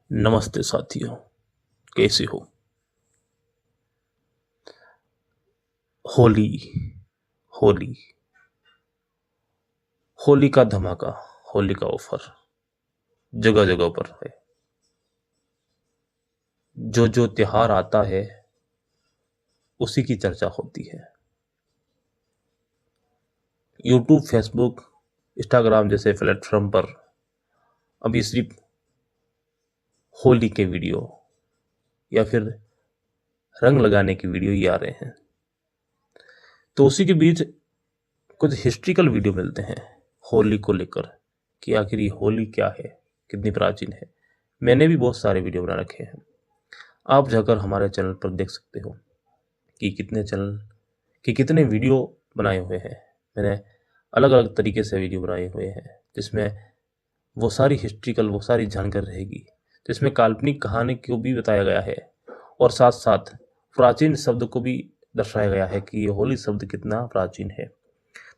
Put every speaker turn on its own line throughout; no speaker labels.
नमस्ते साथियों, कैसे हो। होली होली होली का धमाका, होली का ऑफर जगह जगह पर है। जो जो त्योहार आता है उसी की चर्चा होती है। यूट्यूब, फेसबुक, इंस्टाग्राम जैसे प्लेटफॉर्म पर अभी सिर्फ होली के वीडियो या फिर रंग लगाने की वीडियो ही आ रहे हैं। तो उसी के बीच कुछ हिस्ट्रिकल वीडियो मिलते हैं होली को लेकर कि आखिर ये होली क्या है, कितनी प्राचीन है। मैंने भी बहुत सारे वीडियो बना रखे हैं, आप जाकर हमारे चैनल पर देख सकते हो कि कितने वीडियो बनाए हुए हैं। मैंने अलग अलग तरीके से वीडियो बनाए हुए हैं जिसमें वो सारी हिस्ट्रिकल, वो सारी जानकारी रहेगी, जिसमें काल्पनिक कहानी को भी बताया गया है और साथ साथ प्राचीन शब्द को भी दर्शाया गया है कि ये होली शब्द कितना प्राचीन है।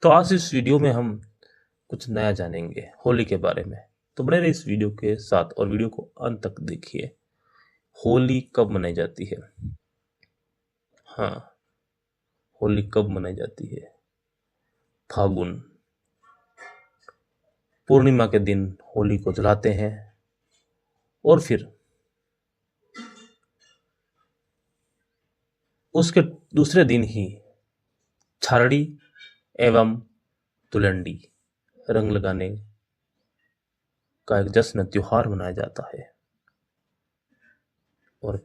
तो आज इस वीडियो में हम कुछ नया जानेंगे होली के बारे में। तो बने रहिए इस वीडियो के साथ और वीडियो को अंत तक देखिए। होली कब मनाई जाती है? हाँ, होली कब मनाई जाती है? फागुन पूर्णिमा के दिन होली को जलाते हैं और फिर उसके दूसरे दिन ही छारड़ी एवं धुलंडी, रंग लगाने का एक जश्न, त्योहार मनाया जाता है। और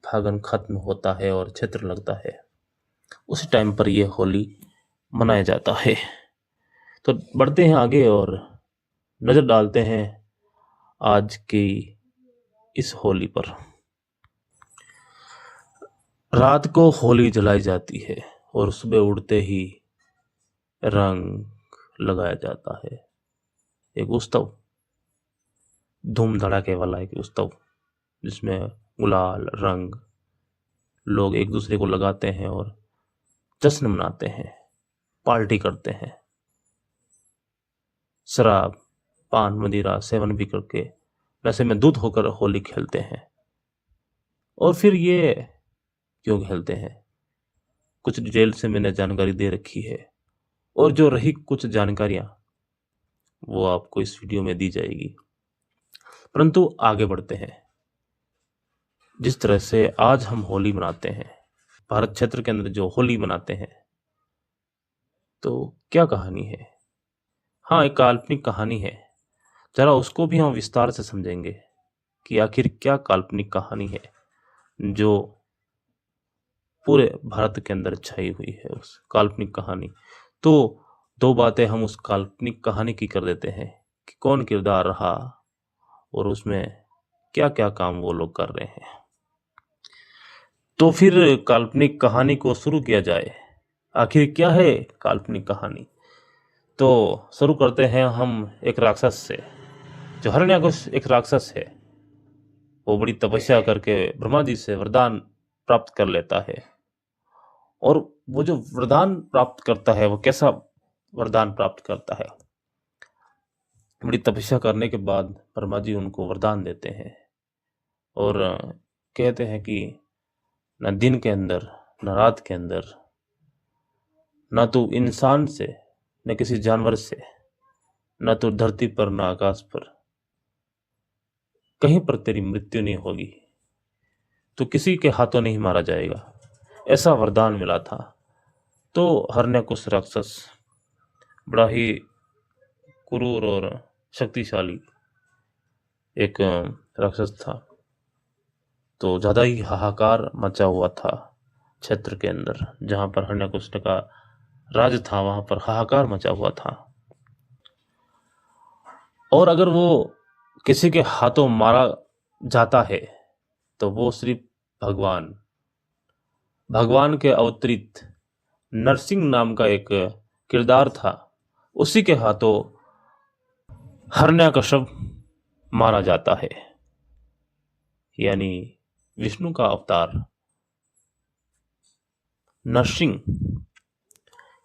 फागुन खत्म होता है और चैत्र लगता है, उसी टाइम पर यह होली मनाया जाता है। तो बढ़ते हैं आगे और नजर डालते हैं आज की इस होली पर। रात को होली जलाई जाती है और सुबह उड़ते ही रंग लगाया जाता है। एक उत्सव, धूम धड़ाके वाला एक उत्सव जिसमें गुलाल रंग लोग एक दूसरे को लगाते हैं और जश्न मनाते हैं, पार्टी करते हैं, शराब पान मदिरा सेवन भी करके वैसे में दूध होकर होली खेलते हैं। और फिर ये क्यों खेलते हैं, कुछ डिटेल से मैंने जानकारी दे रखी है और जो रही कुछ जानकारियां वो आपको इस वीडियो में दी जाएगी। परंतु आगे बढ़ते हैं। जिस तरह से आज हम होली मनाते हैं, भारत क्षेत्र के अंदर जो होली मनाते हैं, तो क्या कहानी है? हाँ, एक काल्पनिक कहानी है। जरा उसको भी हम विस्तार से समझेंगे कि आखिर क्या काल्पनिक कहानी है जो पूरे भारत के अंदर छाई हुई है उस काल्पनिक कहानी। तो दो बातें हम उस काल्पनिक कहानी की कर देते हैं कि कौन किरदार रहा और उसमें क्या क्या काम वो लोग कर रहे हैं। तो फिर काल्पनिक कहानी को शुरू किया जाए। आखिर क्या है काल्पनिक कहानी? तो शुरू करते हैं हम एक राक्षस से। जो हिरण्यकश्यप एक राक्षस है, वो बड़ी तपस्या करके ब्रह्मा जी से वरदान प्राप्त कर लेता है। और वो जो वरदान प्राप्त करता है, वो कैसा वरदान प्राप्त करता है? बड़ी तपस्या करने के बाद ब्रह्मा जी उनको वरदान देते हैं और कहते हैं कि न दिन के अंदर न रात के अंदर, न तो इंसान से न किसी जानवर से, न तो धरती पर न आकाश पर, कहीं पर तेरी मृत्यु नहीं होगी, तो किसी के हाथों नहीं मारा जाएगा, ऐसा वरदान मिला था। तो हिरण्यकश्यप राक्षस बड़ा ही क्रूर और शक्तिशाली एक राक्षस था। तो ज्यादा ही हाहाकार मचा हुआ था क्षेत्र के अंदर, जहां पर हिरण्यकश्यप का राज था, वहां पर हाहाकार मचा हुआ था। और अगर वो किसी के हाथों मारा जाता है तो वो सिर्फ भगवान के अवतरित नरसिंह नाम का एक किरदार था, उसी के हाथों हिरण्यकश्यप मारा जाता है। यानी विष्णु का अवतार नरसिंह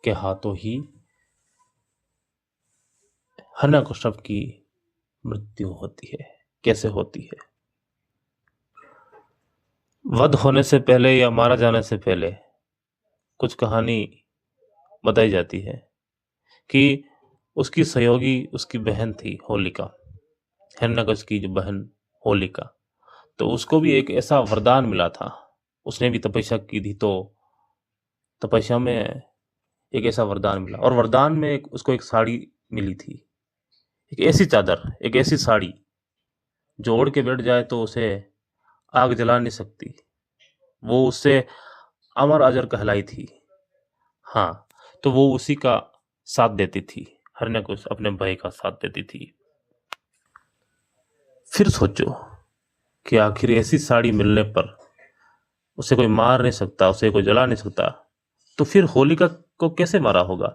के हाथों ही हिरण्यकश्यप की मृत्यु होती है। कैसे होती है? वध होने से पहले या मारा जाने से पहले कुछ कहानी बताई जाती है कि उसकी सहयोगी उसकी बहन थी होलिका, हिरण्यकश की जो बहन होलिका, तो उसको भी एक ऐसा वरदान मिला था। उसने भी तपस्या की थी, तो तपस्या में एक ऐसा वरदान मिला, और वरदान में उसको एक साड़ी मिली थी, एक ऐसी चादर, एक ऐसी साड़ी जो ओढ़ के बैठ जाए तो उसे आग जला नहीं सकती। वो उससे अमर अजर कहलाई थी। हाँ, तो वो उसी का साथ देती थी, हिरण्यकश अपने भाई का साथ देती थी। फिर सोचो कि आखिर ऐसी साड़ी मिलने पर उसे कोई मार नहीं सकता, उसे कोई जला नहीं सकता, तो फिर होलिका को कैसे मारा होगा?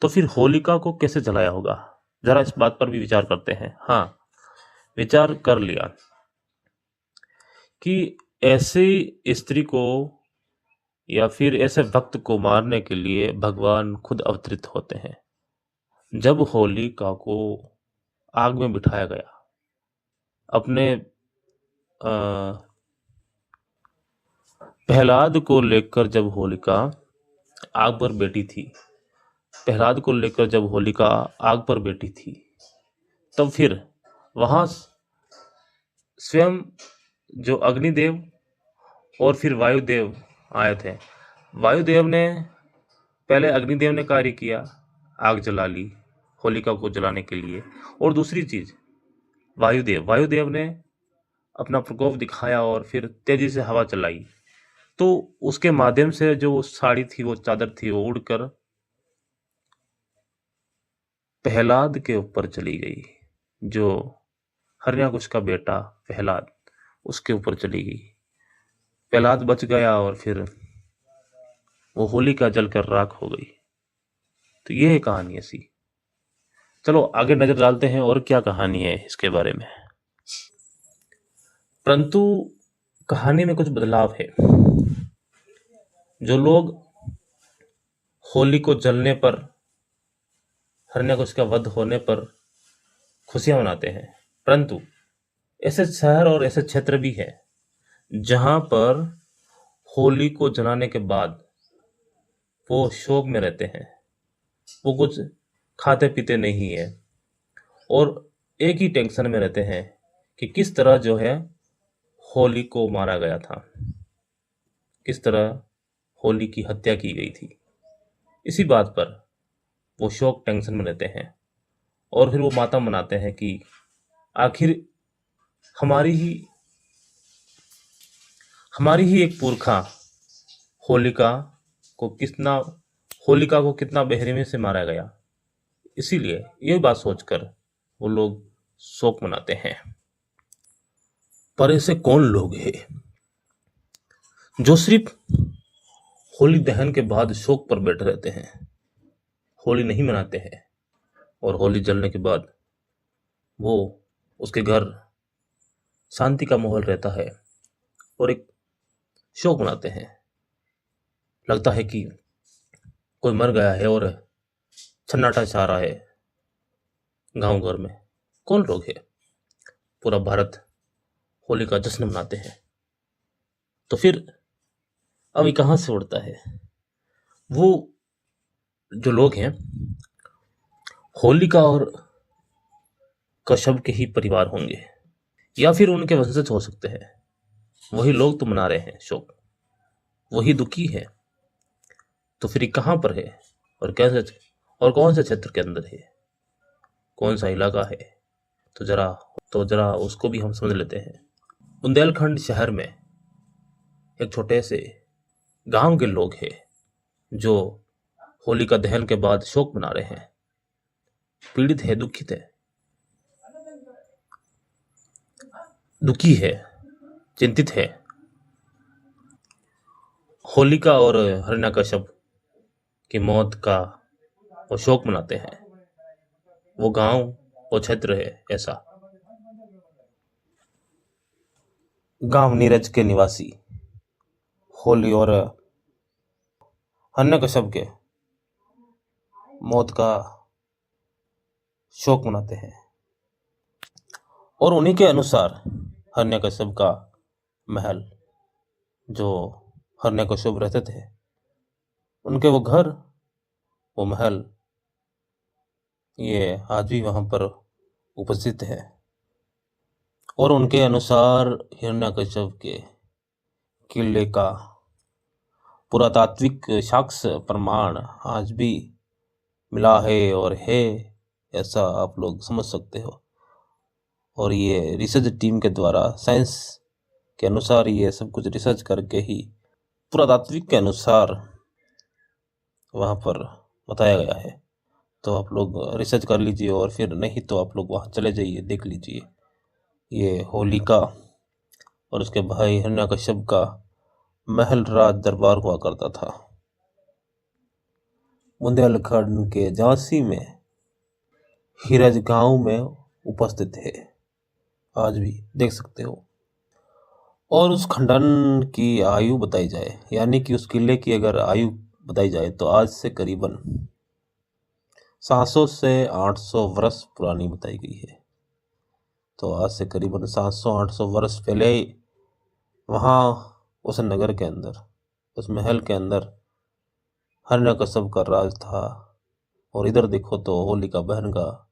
तो फिर होलिका को कैसे जलाया होगा? जरा इस बात पर भी विचार करते हैं। हाँ, विचार कर लिया कि ऐसी स्त्री को या फिर ऐसे भक्त को मारने के लिए भगवान खुद अवतरित होते हैं। जब होलिका को आग में बिठाया गया, अपने प्रहलाद को लेकर जब होलिका आग पर बैठी थी, प्रहलाद को लेकर जब होलिका आग पर बैठी थी, तब फिर वहां स्वयं जो अग्निदेव और फिर वायुदेव आए थे। वायुदेव ने पहले अग्निदेव ने कार्य किया, आग जला ली होलिका को जलाने के लिए। और दूसरी चीज, वायुदेव ने अपना प्रकोप दिखाया और फिर तेजी से हवा चलाई, तो उसके माध्यम से जो साड़ी थी, वो चादर थी, वो उड़कर प्रहलाद के ऊपर चली गई। जो हिरण्यकश का बेटा प्रहलाद, उसके ऊपर चली गई। प्रहलाद बच गया और फिर वो होलिका जलकर राख हो गई। तो ये है कहानी ऐसी। चलो आगे नजर डालते हैं और क्या कहानी है इसके बारे में। परंतु कहानी में कुछ बदलाव है। जो लोग होली को जलने पर, हिरण्यकश का वध होने पर खुशियां मनाते हैं, परंतु ऐसे शहर और ऐसे क्षेत्र भी है जहां पर होली को जलाने के बाद वो शोक में रहते हैं, वो कुछ खाते पीते नहीं है और एक ही टेंशन में रहते हैं कि किस तरह जो है होली को मारा गया था, किस तरह होली की हत्या की गई थी। इसी बात पर वो शोक टेंशन में रहते हैं और फिर वो मातम मनाते हैं कि आखिर हमारी ही हमारी ही एक पुरखा होलिका को कितना होलिका को कितना बेरहमी से मारा गया। इसीलिए ये बात सोचकर वो लोग शोक मनाते हैं। पर ऐसे कौन लोग हैं जो सिर्फ होली दहन के बाद शोक पर बैठे रहते हैं, होली नहीं मनाते हैं, और होली जलने के बाद वो उसके घर शांति का माहौल रहता है और एक शोक मनाते हैं। लगता है कि कोई मर गया है और सन्नाटा छा रहा है गांव घर में। कौन लोग है? पूरा भारत होली का जश्न मनाते हैं। तो फिर अब ये कहां से उड़ता है? वो जो लोग हैं होलिका और कश्यप के ही परिवार होंगे या फिर उनके वंशज हो सकते हैं। वही लोग तो मना रहे हैं शोक, वही दुखी है। तो फिर ये कहां पर है और कैसे और कौन से क्षेत्र के अंदर है, कौन सा इलाका है? तो जरा उसको भी हम समझ लेते हैं। बुंदेलखंड शहर में एक छोटे से गांव के लोग हैं जो होलिका दहन के बाद शोक मना रहे हैं, पीड़ित है, दुखित है, दुखी है, चिंतित है। होलिका और हिरण्यकश्यप की मौत का वो शोक मनाते हैं। वो गांव, वो क्षेत्र है ऐसा। गांव नीरज के निवासी होली और हिरण्यकश्यप के मौत का शोक मनाते हैं। और उन्हीं के अनुसार हिरण्यकश्यप का महल, जो हिरण्यकश्यप रहते थे, उनके वो घर, वो महल, ये आज भी वहां पर उपस्थित है। और उनके अनुसार हिरण्यकश्यप के किले का पुरातात्विक साक्ष्य प्रमाण आज भी मिला है और है, ऐसा आप लोग समझ सकते हो। और ये रिसर्च टीम के द्वारा, साइंस के अनुसार, ये सब कुछ रिसर्च करके ही पुरातात्विक के अनुसार वहाँ पर बताया गया है। तो आप लोग रिसर्च कर लीजिए, और फिर नहीं तो आप लोग वहाँ चले जाइए, देख लीजिए। ये होलिका और उसके भाई हिरण्यकश्यप का महल राज दरबार हुआ करता था, बुंदेलखंड के झांसी में हिरज गांव में उपस्थित है, आज भी देख सकते हो। और उस खंडन की आयु बताई जाए, यानी कि उस किले की अगर आयु बताई जाए, तो आज से करीबन 700 से 800 वर्ष पुरानी बताई गई है। तो आज से करीबन 700-800 वर्ष पहले वहाँ उस नगर के अंदर, उस महल के अंदर हिरण्यकश्यप का राज था। और इधर देखो तो होलिका बहन का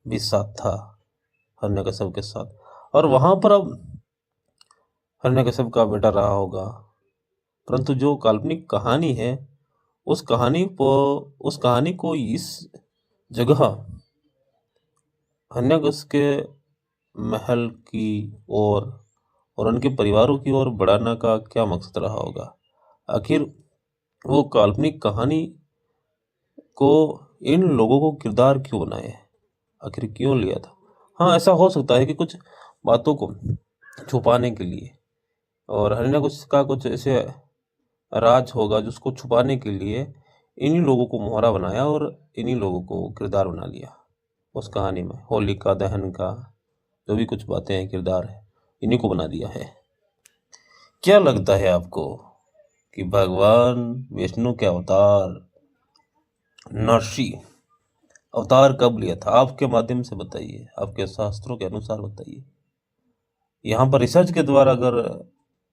भी साथ था हिरण्यकश्यप के साथ। और वहां पर अब हिरण्यकश्यप का बेटा रहा होगा, परंतु जो काल्पनिक कहानी है, उस कहानी को इस जगह हिरण्यकश्यप के महल की और उनके परिवारों की ओर बढ़ाने का क्या मकसद रहा होगा? आखिर वो काल्पनिक कहानी को इन लोगों को किरदार क्यों बनाए, आखिर क्यों लिया था? हाँ, ऐसा हो सकता है कि कुछ बातों को छुपाने के लिए, और हिरण्यकश्यप का कुछ ऐसे राज होगा जिसको छुपाने के लिए इन्हीं लोगों को मोहरा बनाया और इन्हीं लोगों को किरदार बना लिया उस कहानी में। होलिका दहन का जो भी कुछ बातें हैं, किरदार है, इन्हीं को बना दिया है। क्या लगता है आपको कि भगवान विष्णु के अवतार नरसिंह अवतार कब लिया था? आपके माध्यम से बताइए, आपके शास्त्रों के अनुसार बताइए। यहाँ पर रिसर्च के द्वारा अगर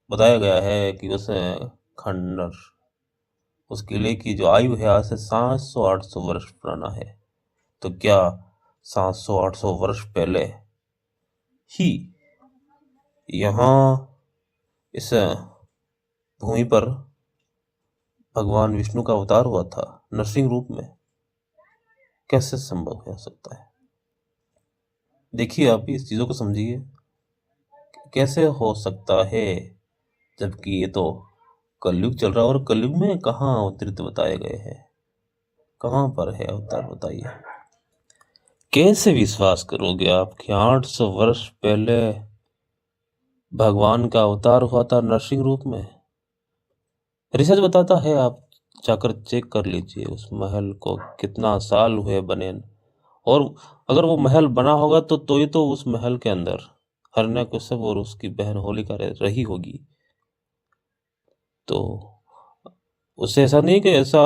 बताया गया है कि उस खंडर, उस किले की जो आयु है आज से 700-800 वर्ष पुराना है, तो क्या 700-800 वर्ष पहले ही यहाँ इस भूमि पर भगवान विष्णु का अवतार हुआ था नरसिंह रूप में? कैसे संभव हो सकता है? देखिए, आप इस चीजों को समझिए, कैसे हो सकता है, जबकि ये तो कलयुग चल रहा है। और कलयुग में कहाँ अवतरित बताए गए हैं, कहाँ पर है अवतार, बताइए। कैसे विश्वास करोगे आप कि 800 वर्ष पहले भगवान का अवतार हुआ था नरसिंह रूप में? रिसर्च बताता है, आप जाकर चेक कर लीजिए उस महल को कितना साल हुए बने। और अगर वो महल बना होगा तो ये तो उस महल के अंदर हिरण्यकश्यप और उसकी बहन होलिका रही होगी। तो उससे ऐसा नहीं कि ऐसा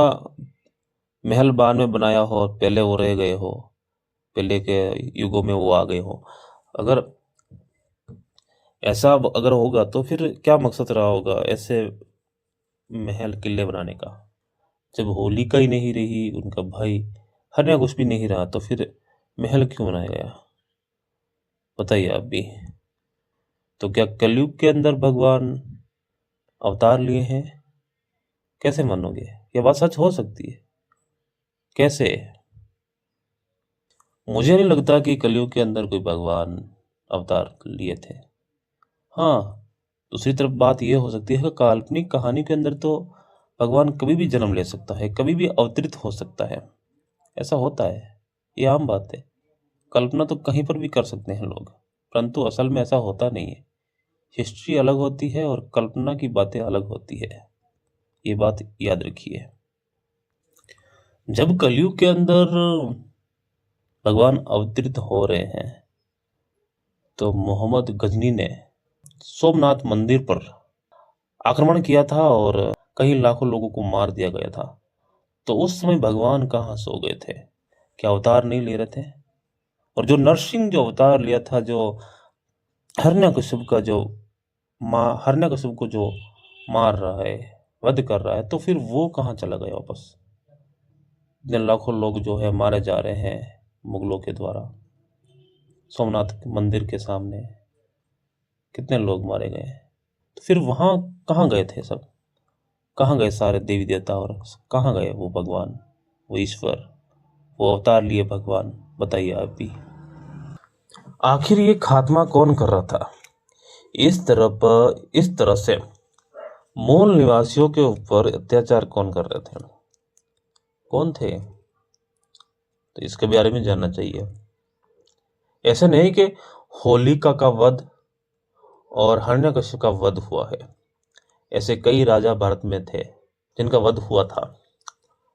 महल बाद में बनाया हो, पहले वो रह गए हो, पहले के युगों में वो आ गए हो। अगर ऐसा अगर होगा तो फिर क्या मकसद रहा होगा ऐसे महल किले बनाने का? जब होलिका ही नहीं रही, उनका भाई हिरण्यकश्यप भी नहीं रहा, तो फिर महल क्यों बनाया गया, बताइए आप भी। तो क्या कलयुग के अंदर भगवान अवतार लिए हैं? कैसे मानोगे? ये बात सच हो सकती है? कैसे? मुझे नहीं लगता कि कलयुग के अंदर कोई भगवान अवतार लिए थे। हाँ, दूसरी तरफ बात यह हो सकती है कि काल्पनिक कहानी के अंदर तो भगवान कभी भी जन्म ले सकता है, कभी भी अवतरित हो सकता है। ऐसा होता है, ये आम बात है। कल्पना तो कहीं पर भी कर सकते हैं लोग, परंतु असल में ऐसा होता नहीं है। हिस्ट्री अलग होती है और कल्पना की बातें अलग होती है, ये बात याद रखिए। जब कलयुग के अंदर भगवान अवतरित हो रहे हैं, तो मोहम्मद गजनी ने सोमनाथ मंदिर पर आक्रमण किया था और कई लाखों लोगों को मार दिया गया था। तो उस समय भगवान कहाँ सो गए थे? क्या अवतार नहीं ले रहे थे? और जो नरसिंह जो अवतार लिया था, जो हिरण्यकशिपु का जो हिरण्यकशिपु को जो मार रहा है, वध कर रहा है, तो फिर वो कहाँ चला गया वापस? इतने लाखों लोग जो है मारे जा रहे हैं मुगलों के द्वारा। सोमनाथ मंदिर के सामने कितने लोग मारे गए, तो फिर वहाँ कहाँ गए थे सब? कहाँ गए सारे देवी देवता, और कहाँ गए वो भगवान, वो ईश्वर, वो अवतार लिए भगवान? बताइए आप भी। आखिर ये खात्मा कौन कर रहा था? इस तरह से मूल निवासियों के ऊपर अत्याचार कौन कर रहे थे? कौन थे? तो इसके बारे में जानना चाहिए। ऐसे नहीं कि होलिका का वध और हिरण्यकशिपु का वध हुआ है। ऐसे कई राजा भारत में थे जिनका वध हुआ था,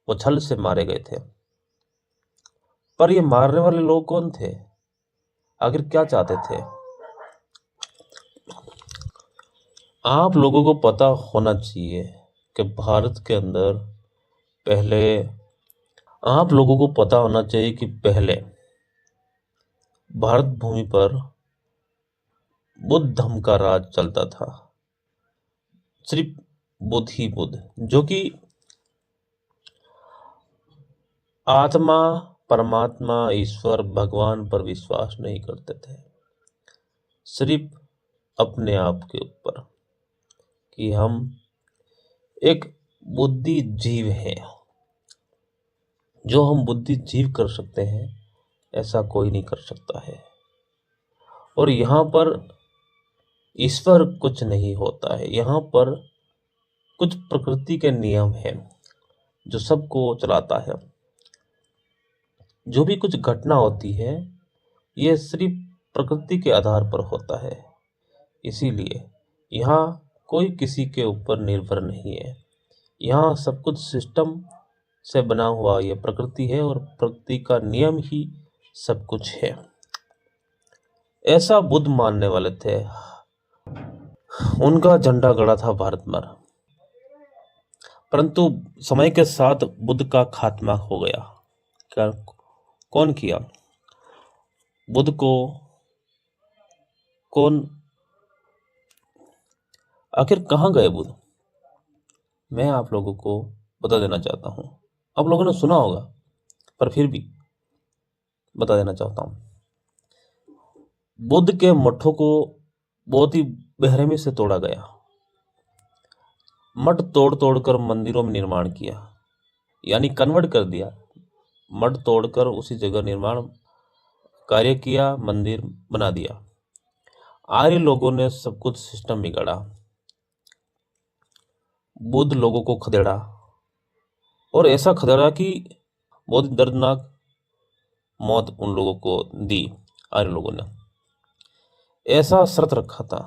वो छल से मारे गए थे। पर ये मारने वाले लोग कौन थे? आखिर क्या चाहते थे? आप लोगों को पता होना चाहिए कि भारत के अंदर पहले आप लोगों को पता होना चाहिए कि पहले भारत भूमि पर बुद्ध धर्म का राज चलता था। सिर्फ बुद्ध ही बुद्ध, जो कि आत्मा, परमात्मा, ईश्वर, भगवान पर विश्वास नहीं करते थे। सिर्फ अपने आप के ऊपर कि हम एक बुद्धि जीव हैं, जो हम बुद्धि जीव कर सकते हैं ऐसा कोई नहीं कर सकता है। और यहाँ पर ईश्वर कुछ नहीं होता है, यहाँ पर कुछ प्रकृति के नियम हैं जो सबको चलाता है। जो भी कुछ घटना होती है ये सिर्फ प्रकृति के आधार पर होता है, इसीलिए यहाँ कोई किसी के ऊपर निर्भर नहीं है। यहाँ सब कुछ सिस्टम से बना हुआ ये प्रकृति है और प्रकृति का नियम ही सब कुछ है। ऐसा बुद्ध मानने वाले थे, उनका झंडा गड़ा था भारत में। परंतु समय के साथ बुद्ध का खात्मा हो गया। क्या कौन किया? बुद्ध को कौन? आखिर कहाँ गए बुद्ध? मैं आप लोगों को बता देना चाहता हूँ। आप लोगों ने सुना होगा पर फिर भी बता देना चाहता हूँ। बुद्ध के मठों को बहुत ही बेरहमी से तोड़ा गया। मठ तोड़ तोड़कर मंदिरों में निर्माण किया, यानी कन्वर्ट कर दिया। मठ तोड़कर उसी जगह निर्माण कार्य किया, मंदिर बना दिया। आर्य लोगों ने सब कुछ सिस्टम बिगाड़ा। बुद्ध लोगों को खदेड़ा, और ऐसा खदेड़ा कि बहुत दर्दनाक मौत उन लोगों को दी। आर्य लोगों ने ऐसा शर्त रखा था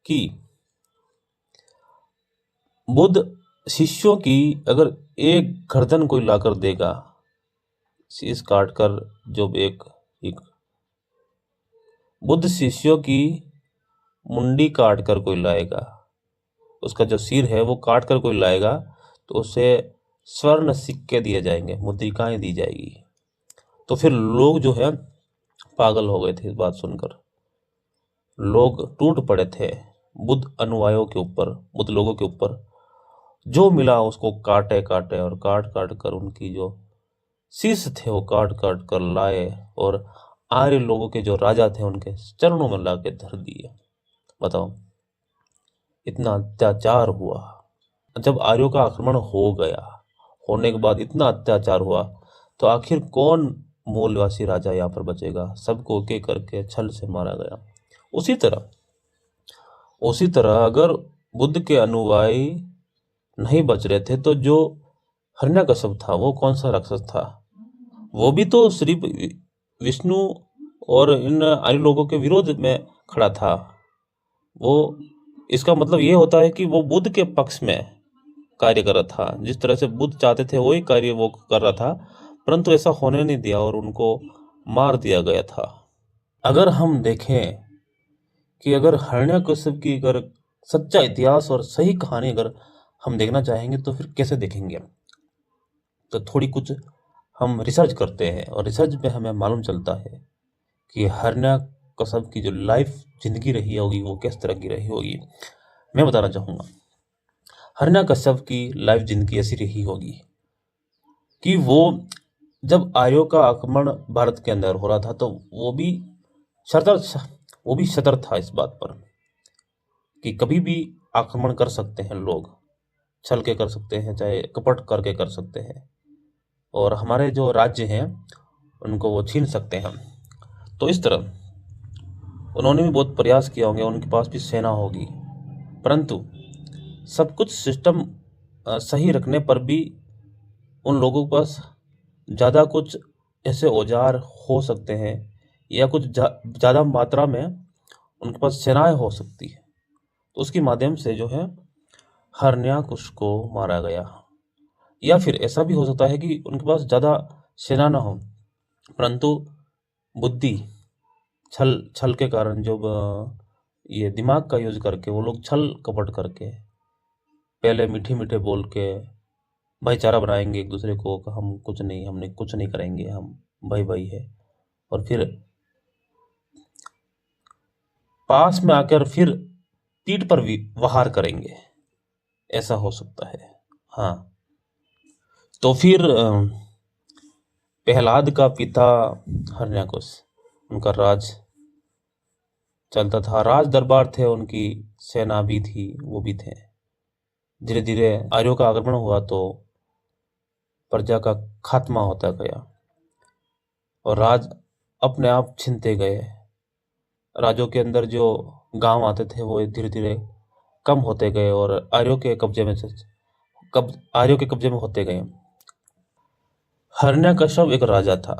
कि बुद्ध शिष्यों की अगर एक गर्दन कोई लाकर देगा, शीश काट कर, जो एक बुद्ध शिष्यों की मुंडी काट कर कोई लाएगा, उसका जो सिर है वो काट कर कोई लाएगा, तो उसे स्वर्ण सिक्के दिए जाएंगे, मुद्रिकाएं दी जाएगी। तो फिर लोग जो है पागल हो गए थे इस बात सुनकर। लोग टूट पड़े थे बुद्ध अनुयायियों के ऊपर, बुद्ध लोगों के ऊपर। जो मिला उसको काटे काटे और काट काट कर उनकी जो शीश थे वो काट काट कर लाए, और आर्य लोगों के जो राजा थे उनके चरणों में लाके धर दिए। बताओ, इतना अत्याचार हुआ। जब आर्यों का आक्रमण हो गया, होने के बाद इतना अत्याचार हुआ, तो आखिर कौन मूलवासी राजा यहाँ पर बचेगा? सबको एक एक करके छल से मारा गया। उसी तरह अगर बुद्ध के अनुयायी नहीं बच रहे थे, तो जो हिरण्यकशिपु था वो कौन सा राक्षस था? वो भी तो सिर्फ विष्णु और इन आर्य लोगों के विरोध में खड़ा था। वो इसका मतलब ये होता है कि वो बुद्ध के पक्ष में कार्य कर रहा था। जिस तरह से बुद्ध चाहते थे वही कार्य वो कर रहा था, परंतु ऐसा होने नहीं दिया और उनको मार दिया गया था। अगर हम देखें कि अगर हिरण्यकशिपु की अगर सच्चा इतिहास और सही कहानी अगर हम देखना चाहेंगे तो फिर कैसे देखेंगे? तो थोड़ी कुछ हम रिसर्च करते हैं और रिसर्च में हमें मालूम चलता है कि हिरण्यकश्यप की जो लाइफ जिंदगी रही होगी वो किस तरह की रही होगी। मैं बताना चाहूँगा, हिरण्यकश्यप की लाइफ जिंदगी ऐसी रही होगी कि वो जब आर्यों का आक्रमण भारत के अंदर हो रहा था तो वो भी सतर्क था इस बात पर कि कभी भी आक्रमण कर सकते हैं लोग, छल के कर सकते हैं, चाहे कपट करके कर सकते हैं, और हमारे जो राज्य हैं उनको वो छीन सकते हैं। तो इस तरह उन्होंने भी बहुत प्रयास किया होंगे, उनके पास भी सेना होगी, परंतु सब कुछ सिस्टम सही रखने पर भी उन लोगों के पास ज़्यादा कुछ ऐसे औजार हो सकते हैं या कुछ ज़्यादा मात्रा में उनके पास सेनाएं हो सकती है। तो उसके माध्यम से जो है हिरण्यकश्यप को मारा गया। या फिर ऐसा भी हो सकता है कि उनके पास ज़्यादा सेना ना हो, परंतु बुद्धि छल के कारण जब ये दिमाग का यूज करके वो लोग छल कपट करके पहले मीठे मीठे बोल के भाईचारा बनाएंगे एक दूसरे को, कि हमने कुछ नहीं करेंगे, हम भाई भाई है, और फिर पास में आकर फिर पीठ पर भी वार करेंगे, ऐसा हो सकता है। हाँ, तो फिर प्रहलाद का पिता हिरण्यकश्यप, उनका राज चलता था, राज दरबार थे, उनकी सेना भी थी, वो भी थे। धीरे धीरे आर्यों का आक्रमण हुआ तो प्रजा का खात्मा होता गया और राज अपने आप छिनते गए। राज्यों के अंदर जो गांव आते थे वो धीरे धीरे कम होते गए और आर्यों के कब्जे में होते गए। हिरण्यकश्यप एक राजा था,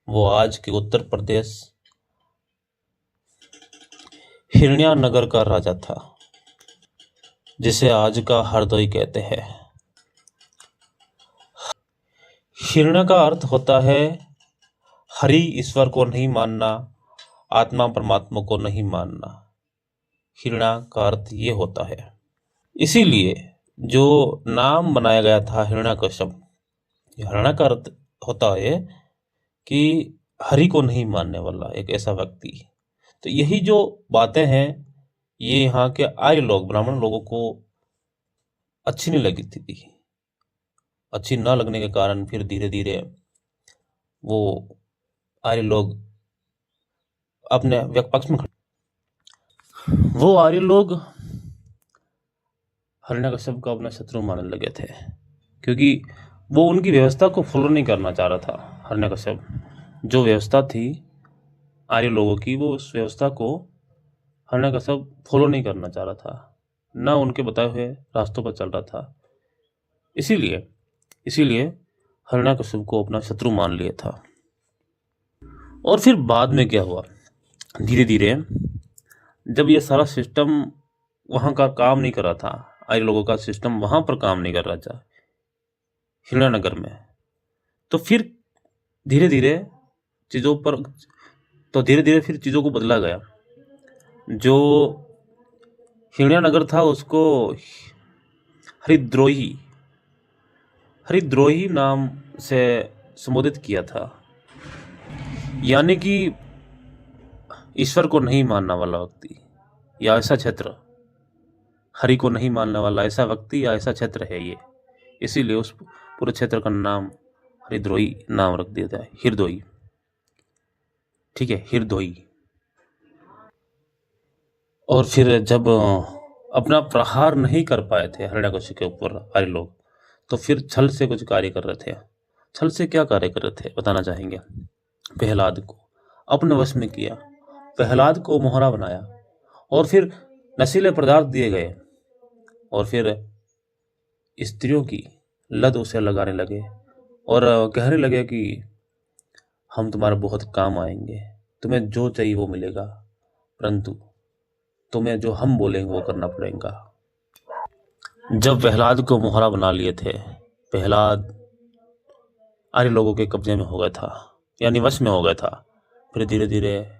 वो आज के उत्तर प्रदेश हिरण्यानगर का राजा था, जिसे आज का हरदोई कहते हैं। हिरण्य का अर्थ होता है हरि, ईश्वर को नहीं मानना, आत्मा परमात्मा को नहीं मानना। हिरण्य का अर्थ ये होता है, इसीलिए जो नाम बनाया गया था हिरण्यकश्यप, हिरण्य का अर्थ होता है कि हरि को नहीं मानने वाला एक ऐसा व्यक्ति। तो यही जो बातें हैं ये यहाँ के आर्य लोग, ब्राह्मण लोगों को अच्छी नहीं लगी थी। अच्छी ना लगने के कारण फिर धीरे धीरे वो आर्य लोग अपने पक्ष में वो आर्य लोग हिरण्यकश्यप को अपना शत्रु मानने लगे थे, क्योंकि वो उनकी व्यवस्था को फॉलो नहीं करना चाह रहा था। हिरण्यकश्यप जो व्यवस्था थी आर्य लोगों की, वो उस व्यवस्था को हिरण्यकश्यप फॉलो नहीं करना चाह रहा था, ना उनके बताए हुए रास्तों पर चल रहा था। इसीलिए हिरण्यकश्यप को अपना शत्रु मान लिया था। और फिर बाद में क्या हुआ, धीरे धीरे जब ये सारा सिस्टम वहाँ का काम नहीं कर रहा था, आर्य लोगों का सिस्टम वहाँ पर काम नहीं कर रहा था हिरण्यनगर में, तो फिर धीरे धीरे फिर चीज़ों को बदला गया। जो हिरण्यनगर था उसको हरिद्रोही नाम से संबोधित किया था, यानी कि ईश्वर को नहीं मानने वाला व्यक्ति या ऐसा क्षेत्र, हरि को नहीं मानने वाला ऐसा व्यक्ति या ऐसा क्षेत्र है ये, इसीलिए उस पूरे क्षेत्र का नाम हरिद्रोही नाम रख दिया था, हिरदोई। ठीक है, हिरदोई। और फिर जब अपना प्रहार नहीं कर पाए थे हिरण्यकश्यप के ऊपर आर्य लोग, तो फिर छल से कुछ कार्य कर रहे थे। छल से क्या कार्य कर रहे थे बताना चाहेंगे। प्रहलाद को अपने वश में किया, प्रहलाद को मोहरा बनाया, और फिर नशीले पदार्थ दिए गए, और फिर स्त्रियों की लत उसे लगाने लगे और कहने लगे कि हम तुम्हारे बहुत काम आएंगे, तुम्हें जो चाहिए वो मिलेगा, परंतु तुम्हें जो हम बोलेंगे वो करना पड़ेगा। जब प्रहलाद को मोहरा बना लिए थे, प्रहलाद आर्य लोगों के कब्जे में हो गया था, यानी वश में हो गया था। फिर धीरे धीरे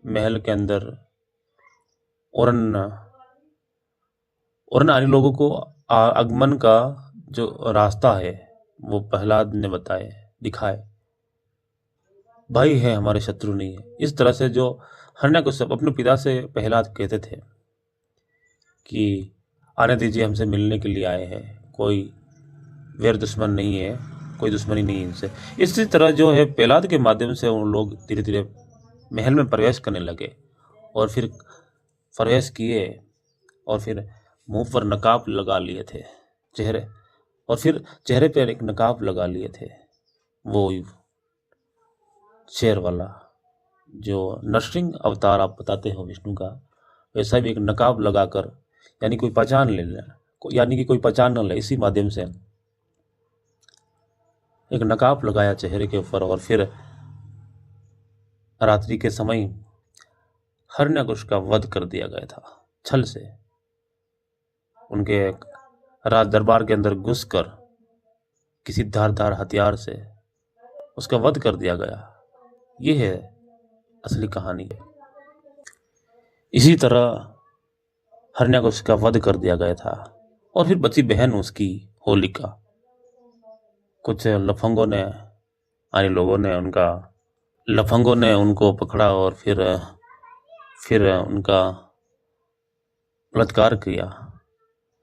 महल के अंदर और आर्य लोगों को आगमन का जो रास्ता है वो प्रहलाद ने बताए,
दिखाए, भाई है हमारे शत्रु नहीं है। इस तरह से जो हिरण्यकश्यप अपने पिता से प्रहलाद कहते थे कि आने दीजिए, हमसे मिलने के लिए आए हैं, कोई वैर दुश्मन नहीं है, कोई दुश्मनी नहीं है इनसे। इसी तरह जो है प्रहलाद के माध्यम से उन लोग धीरे धीरे महल में प्रवेश करने लगे और फिर प्रवेश किए और फिर मुंह पर नकाब लगा लिए थे चेहरे, और फिर चेहरे पर एक नकाब लगा लिए थे, वो शेर वाला जो नरसिंह अवतार आप बताते हो विष्णु का, वैसा भी एक नकाब लगाकर, यानी कोई पहचान ले ले, यानी कि कोई पहचान न ले, इसी माध्यम से एक नकाब लगाया चेहरे के ऊपर। और फिर रात्रि के समय हिरण्यकश का वध कर दिया गया था छल से। उनके राज दरबार के अंदर घुसकर किसी धारदार हथियार से उसका वध कर दिया गया। ये है असली कहानी। इसी तरह हिरण्यकश का वध कर दिया गया था और फिर बची बहन उसकी होलिका, कुछ लफंगों ने, यानी लोगों ने लफंगों ने उनको पकड़ा और फिर उनका बलात्कार किया,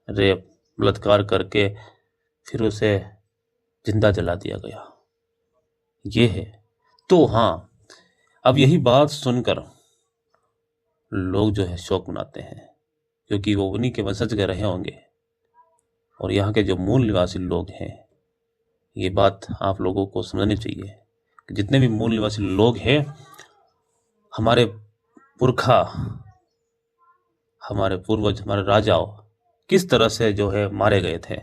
रेप बलात्कार करके फिर उसे जिंदा जला दिया गया। ये है। तो हाँ, अब यही बात सुनकर लोग जो है शोक मनाते हैं, क्योंकि वो उन्हीं के वंशज के रहे होंगे और यहाँ के जो मूल निवासी लोग हैं, ये बात आप लोगों को समझनी चाहिए कि जितने भी मूल निवासी लोग हैं, हमारे पुरखा, हमारे पूर्वज, हमारे राजाओं किस तरह से जो है मारे गए थे,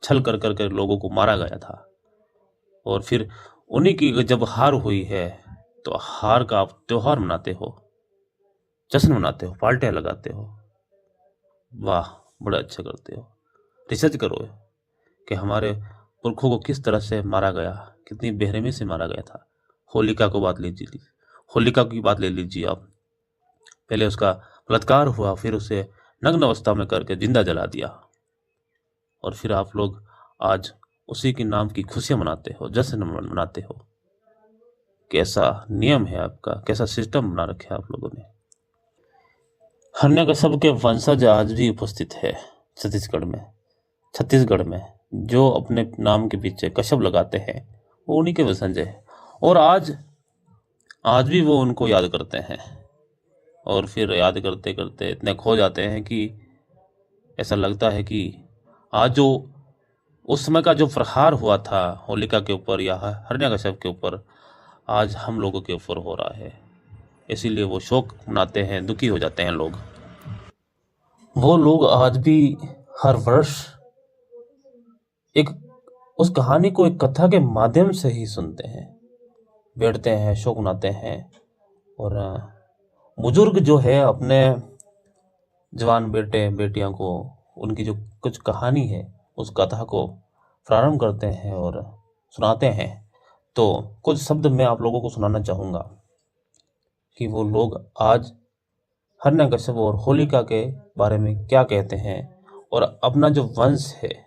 छल कर कर के लोगों को मारा गया था। और फिर उन्हीं की जब हार हुई है तो हार का आप त्योहार मनाते हो, जश्न मनाते हो, पार्टियां लगाते हो। वाह, बड़ा अच्छा करते हो। रिसर्च करो कि हमारे पुरखों को किस तरह से मारा गया, कितनी बेरहमी से मारा गया था। होलिका को बात लीजिए, होलिका की बात ले लीजिए आप। पहले उसका बलात्कार हुआ, फिर उसे नग्न अवस्था में करके जिंदा जला दिया, और फिर आप लोग आज उसी के नाम की खुशियां मनाते हो, जश्न मनाते हो। कैसा नियम है आपका, कैसा सिस्टम बना रखे आप लोगों ने। हिरण्यकश्यप के वंशज आज भी उपस्थित है छत्तीसगढ़ में जो अपने नाम के पीछे कश्यप लगाते हैं, वो उन्हीं के वंशज है। और आज भी वो उनको याद करते हैं, और फिर याद करते करते इतने खो जाते हैं कि ऐसा लगता है कि आज जो उस समय का जो प्रहार हुआ था होलिका के ऊपर या हिरण्यकश्यप के ऊपर, आज हम लोगों के ऊपर हो रहा है। इसीलिए वो शोक मनाते हैं, दुखी हो जाते हैं लोग। वो लोग आज भी हर वर्ष उस कहानी को एक कथा के माध्यम से ही सुनते हैं, बैठते हैं, शोक मनाते हैं। और बुजुर्ग जो है अपने जवान बेटे बेटियां को उनकी जो कुछ कहानी है उस कथा को प्रारंभ करते हैं और सुनाते हैं। तो कुछ शब्द मैं आप लोगों को सुनाना चाहूँगा कि वो लोग आज हिरण्यकश्यप और होलिका के बारे में क्या कहते हैं, और अपना जो वंश है,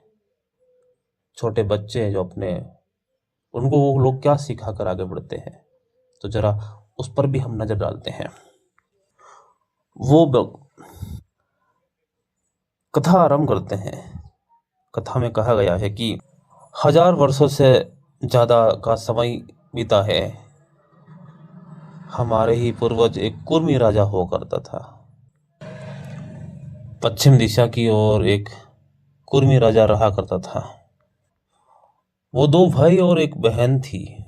छोटे बच्चे हैं जो अपने, उनको वो लोग क्या सिखा कर आगे बढ़ते हैं। तो जरा उस पर भी हम नजर डालते हैं। वो कथा आरंभ करते हैं। कथा में कहा गया है कि 1000 वर्षों से ज्यादा का समय बीता है। हमारे ही पूर्वज एक कुर्मी राजा हुआ करता था। पश्चिम दिशा की ओर एक कुर्मी राजा रहा करता था। वो 2 भाई और एक बहन थी।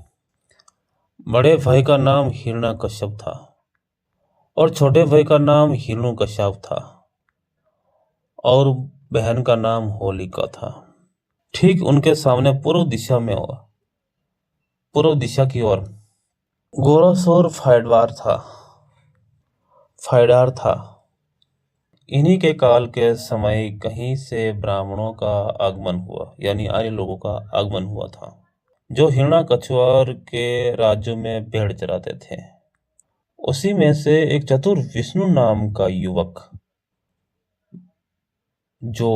बड़े भाई का नाम हिरण्यकश्यप था और छोटे भाई का नाम हिरण्यकश्यप था, और बहन का नाम होलिका था। ठीक उनके सामने पूर्व दिशा की ओर गोरासोर फाइडार था। इन्हीं के काल के समय कहीं से ब्राह्मणों का आगमन हुआ, यानी आर्य लोगों का आगमन हुआ था, जो हिरण्यकश्यप के राज्य में भेड़ चराते थे। उसी में से एक चतुर विष्णु नाम का युवक, जो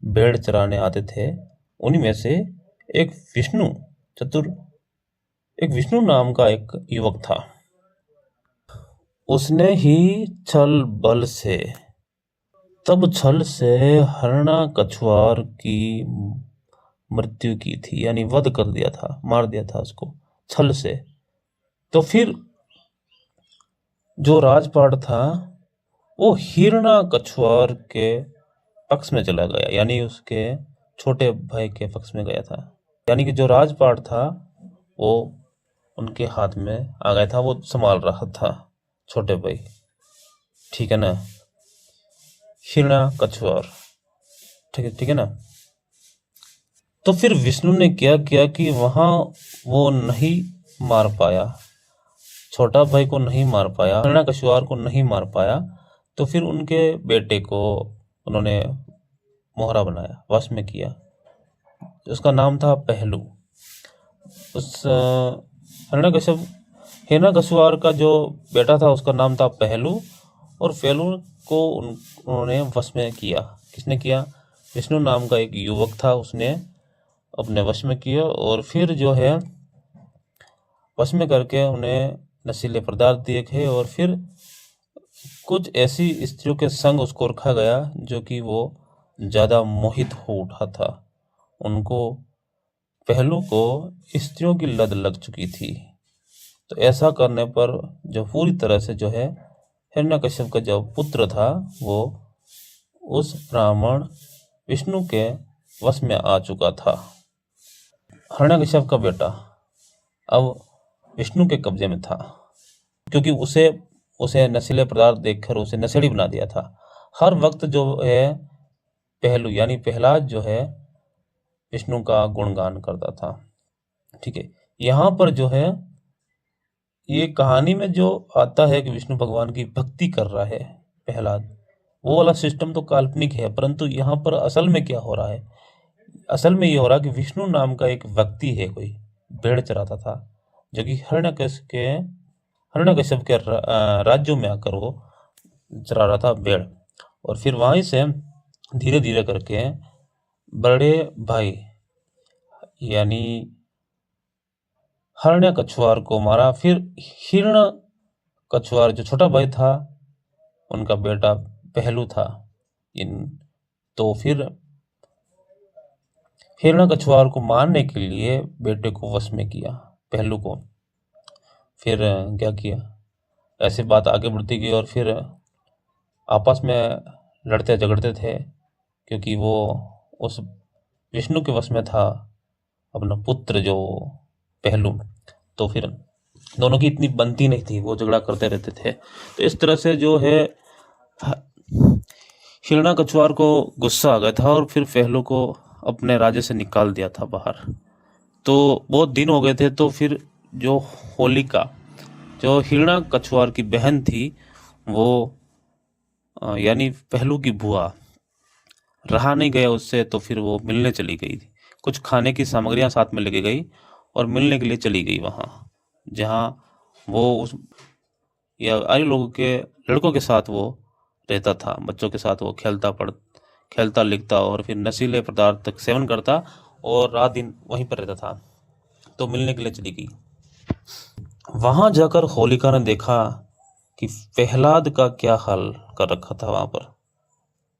भेड़ चराने आते थे, उन्हीं में से एक विष्णु चतुर एक विष्णु नाम का एक युवक था। उसने ही छल बल से तब छल से हिरण्यकछुआर की मृत्यु की थी, यानी वध कर दिया था, मार दिया था उसको छल से। तो फिर जो राजपाट था वो हिरण्यकछुआर के पक्ष में चला गया, यानी उसके छोटे भाई के पक्ष में गया था। यानी कि जो राजपाट था वो उनके हाथ में आ गया था, वो संभाल रहा था छोटे भाई, ठीक है ना। हिरण्यकछुआर, ठीक है ना। तो फिर विष्णु ने क्या किया कि वहां वो नहीं मार पाया, छोटा भाई को नहीं मार पाया, हिरण्यकछुआर को नहीं मार पाया। तो फिर उनके बेटे को उन्होंने मोहरा बनाया, वश में किया। उसका नाम था पहलू। उस हिरण्यकछुआर का जो बेटा था उसका नाम था पहलू, और पहलू को उन्होंने वश में किया। किसने किया? विष्णु नाम का एक युवक था, उसने अपने वश में किया। और फिर जो है वश में करके उन्हें नशीले पदार्थ दिए गए, और फिर कुछ ऐसी स्त्रियों के संग उसको रखा गया जो कि वो ज़्यादा मोहित हो उठा था। उनको, पहलू को स्त्रियों की लत लग चुकी थी। तो ऐसा करने पर जो पूरी तरह से जो है हिरण्यकश्यप का जो पुत्र था वो उस ब्राह्मण विष्णु के वश में आ चुका था। हिरण्यकश्यप का बेटा अब विष्णु के कब्जे में था, क्योंकि उसे नशीले पदार्थ देखकर उसे नशेड़ी बना दिया था। हर वक्त जो है पहलू यानी प्रहलाद जो है विष्णु का गुणगान करता था, ठीक है। यहाँ पर जो है ये कहानी में जो आता है कि विष्णु भगवान की भक्ति कर रहा है प्रहलाद, वो वाला सिस्टम तो काल्पनिक है, परंतु यहाँ पर असल में क्या हो रहा है? असल में ये हो रहा कि विष्णु नाम का एक व्यक्ति है, कोई भेड़ चराता था, जो कि हिरण्यकश्यप के राज्यों में आकर वो चरा रहा था भेड़। और फिर वहीं से धीरे धीरे करके बड़े भाई यानी हिरण्यकछुआर को मारा। फिर हिरण्यकछुआर जो छोटा भाई था, उनका बेटा पहलू था। तो फिर हिरण्यकछुआर को मारने के लिए बेटे को वश में किया, पहलू को। फिर क्या किया, ऐसी बात आगे बढ़ती गई, और फिर आपस में लड़ते झगड़ते थे, क्योंकि वो उस विष्णु के वश में था अपना पुत्र जो पहलू। तो फिर दोनों की इतनी बनती नहीं थी, वो झगड़ा करते रहते थे। तो इस तरह से जो है हिरण्यकछुआर को गुस्सा आ गया था, और फिर पहलू को अपने राज्य से निकाल दिया था बाहर। तो बहुत दिन हो गए थे। तो फिर जो होलिका, जो हिरण्यकछुआर की बहन थी, वो यानी पहलू की बुआ, रहा नहीं गया उससे, तो फिर वो मिलने चली गई। कुछ खाने की सामग्रियां साथ में लेके गई और मिलने के लिए चली गई वहाँ, जहाँ वो उस या अन्य लोगों के लड़कों के साथ वो रहता था, बच्चों के साथ वो खेलता लिखता और फिर नशीले पदार्थ तक सेवन करता, और रात दिन वहीं पर रहता था। तो मिलने के लिए चली गई। वहां जाकर होलिका ने देखा कि प्रहलाद का क्या हाल कर रखा था वहां पर।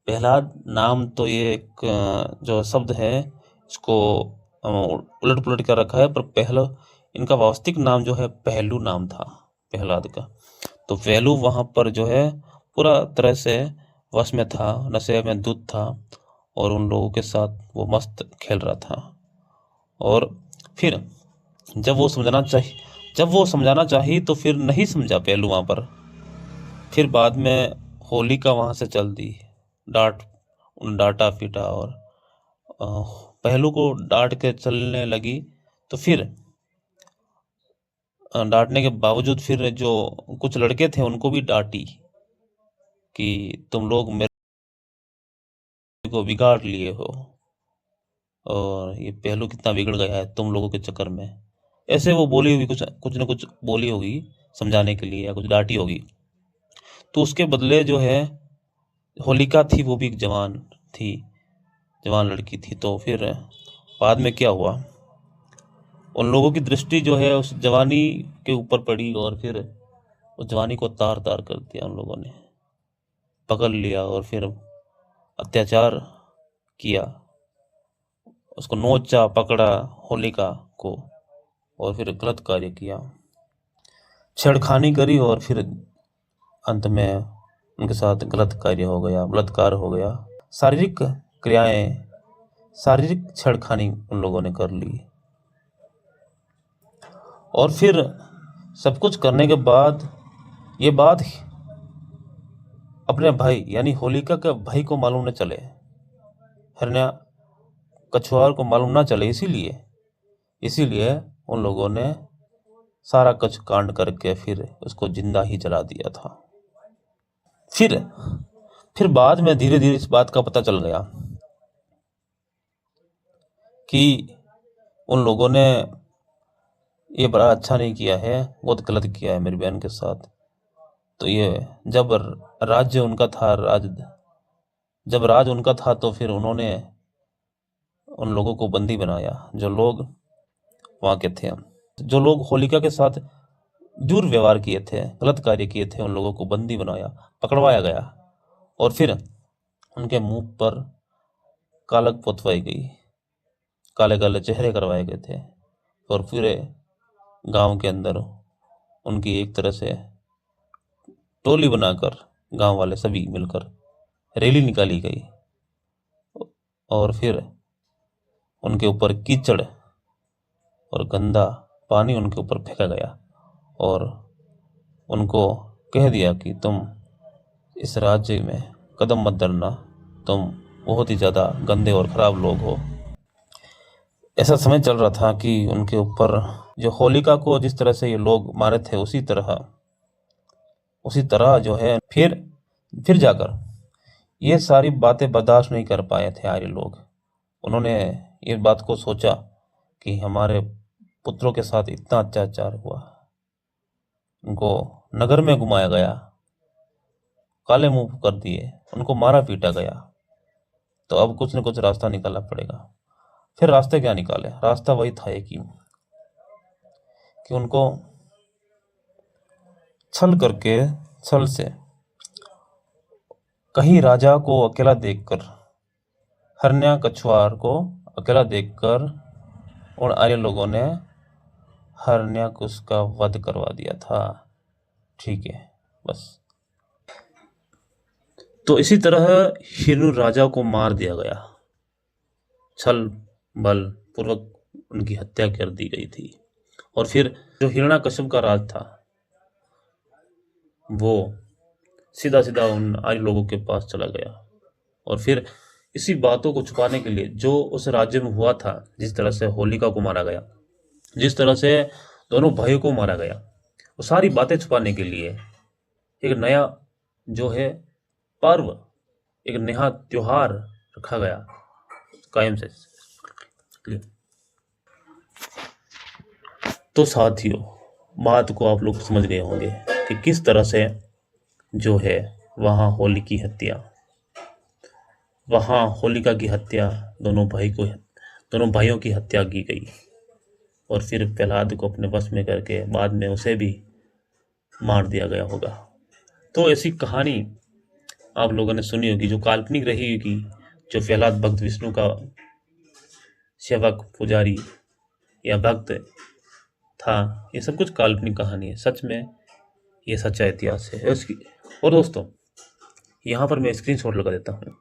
प्रहलाद नाम तो ये एक जो शब्द है इसको उलट पुलट कर रखा है, पर पहला इनका वास्तविक नाम जो है पहलू नाम था प्रहलाद का। तो पहलू वहां पर जो है पूरा तरह से वश में था, नशे में धुत था, और उन लोगों के साथ वो मस्त खेल रहा था। और फिर जब वो समझाना चाहिए तो फिर नहीं समझा पहलू वहां पर। फिर बाद में होलिका वहां से चल दी, डांटा पीटा, और पहलू को डांट के चलने लगी। तो फिर डांटने के बावजूद फिर जो कुछ लड़के थे उनको भी डांटी कि तुम लोग मेरे को बिगाड़ लिए हो, और ये पहलू कितना बिगड़ गया है तुम लोगों के चक्कर में। ऐसे वो बोली होगी, कुछ न कुछ बोली होगी समझाने के लिए, या कुछ डांटी होगी। तो उसके बदले जो है होलिका थी, वो भी एक जवान लड़की थी। तो फिर बाद में क्या हुआ, उन लोगों की दृष्टि जो है उस जवानी के ऊपर पड़ी और फिर उस जवानी को तार तार कर दिया। उन लोगों ने पकड़ लिया और फिर अत्याचार किया, उसको नोचा पकड़ा होलिका को, और फिर गलत कार्य किया, छेड़खानी करी, और फिर अंत में उनके साथ गलत कार्य हो गया, बलात्कार हो गया। शारीरिक क्रियाएं, शारीरिक छेड़खानी उन लोगों ने कर ली। और फिर सब कुछ करने के बाद ये बात अपने भाई यानी होलिका के भाई को मालूम न चले, हिरण्या कछुआर को मालूम ना चले, इसीलिए उन लोगों ने सारा कुछ कांड करके फिर उसको जिंदा ही जला दिया था। फिर बाद में धीरे धीरे इस बात का पता चल गया कि उन लोगों ने ये बड़ा अच्छा नहीं किया है, बहुत गलत किया है मेरी बहन के साथ। तो ये जब राज्य उनका था, जब राज उनका था, तो फिर उन्होंने उन लोगों को बंदी बनाया, जो लोग वहाँ के थे, जो लोग होलिका के साथ दुर्व्यवहार किए थे, गलत कार्य किए थे, उन लोगों को बंदी बनाया, पकड़वाया गया, और फिर उनके मुंह पर कालक पोतवाई गई, काले काले चेहरे करवाए गए थे, और पूरे गांव के अंदर उनकी एक तरह से टोली बनाकर गांव वाले सभी मिलकर रैली निकाली गई, और फिर उनके ऊपर कीचड़ और गंदा पानी उनके ऊपर फेंका गया, और उनको कह दिया कि तुम इस राज्य में कदम मत धरना, तुम बहुत ही ज़्यादा गंदे और ख़राब लोग हो। ऐसा समय चल रहा था कि उनके ऊपर जो होलिका को जिस तरह से ये लोग मारे थे, उसी तरह जो है फिर जाकर ये सारी बातें बर्दाश्त नहीं कर पाए थे आर्य लोग। उन्होंने ये बात को सोचा कि हमारे पुत्रों के साथ इतना अत्याचार हुआ, उनको नगर में घुमाया गया, काले मुंह कर दिए, उनको मारा पीटा गया, तो अब कुछ न कुछ रास्ता निकालना पड़ेगा। फिर रास्ते क्या निकाले? रास्ता वही था एक ही कि उनको छल से कहीं राजा को अकेला देखकर, हिरण्या कछुआर को अकेला देखकर उन आर्य लोगों ने हिरण्याकुश का वध करवा दिया था। ठीक है, बस। तो इसी तरह हिरण्य राजा को मार दिया गया, छल बल पूर्वक उनकी हत्या कर दी गई थी। और फिर जो हिरण्याकश्यप का राज था वो सीधा सीधा उन आर्य लोगों के पास चला गया, और फिर इसी बातों को छुपाने के लिए जो उस राज्य में हुआ था, जिस तरह से होलिका को मारा गया, जिस तरह से दोनों भाइयों को मारा गया, वो सारी बातें छुपाने के लिए एक नया जो है पर्व, एक नया त्योहार रखा गया कायम से। तो साथियों, बात को आप लोग समझ गए होंगे कि किस तरह से जो है वहाँ होलिका की हत्या, दोनों भाइयों की हत्या की गई, और फिर प्रहलाद को अपने वश में करके बाद में उसे भी मार दिया गया होगा। तो ऐसी कहानी आप लोगों ने सुनी होगी, जो काल्पनिक रही होगी, जो प्रहलाद भक्त विष्णु का सेवक, पुजारी या भक्त था, ये सब कुछ काल्पनिक कहानी है। सच में ये सच्चा इतिहास है उसकी। और दोस्तों, यहाँ पर मैं स्क्रीनशॉट लगा देता हूँ,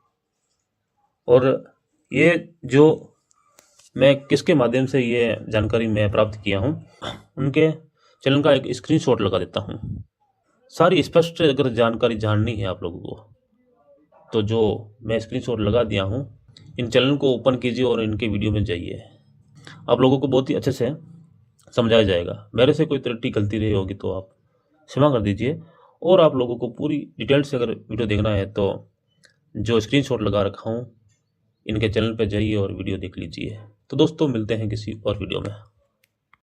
और ये जो मैं किसके माध्यम से ये जानकारी मैं प्राप्त किया हूँ, उनके चैनल का एक स्क्रीनशॉट लगा देता हूँ। सारी स्पष्ट अगर जानकारी जाननी है आप लोगों को, तो जो मैं स्क्रीनशॉट लगा दिया हूँ, इन चैनल को ओपन कीजिए और इनके वीडियो में जाइए, आप लोगों को बहुत ही अच्छे से समझाया जाएगा। मेरे से कोई त्रुटि गलती रही होगी तो आप क्षमा कर दीजिए। और आप लोगों को पूरी डिटेल से अगर वीडियो देखना है तो जो स्क्रीनशॉट लगा रखा हूँ, इनके चैनल पर जाइए और वीडियो देख लीजिए। तो दोस्तों, मिलते हैं किसी और वीडियो में।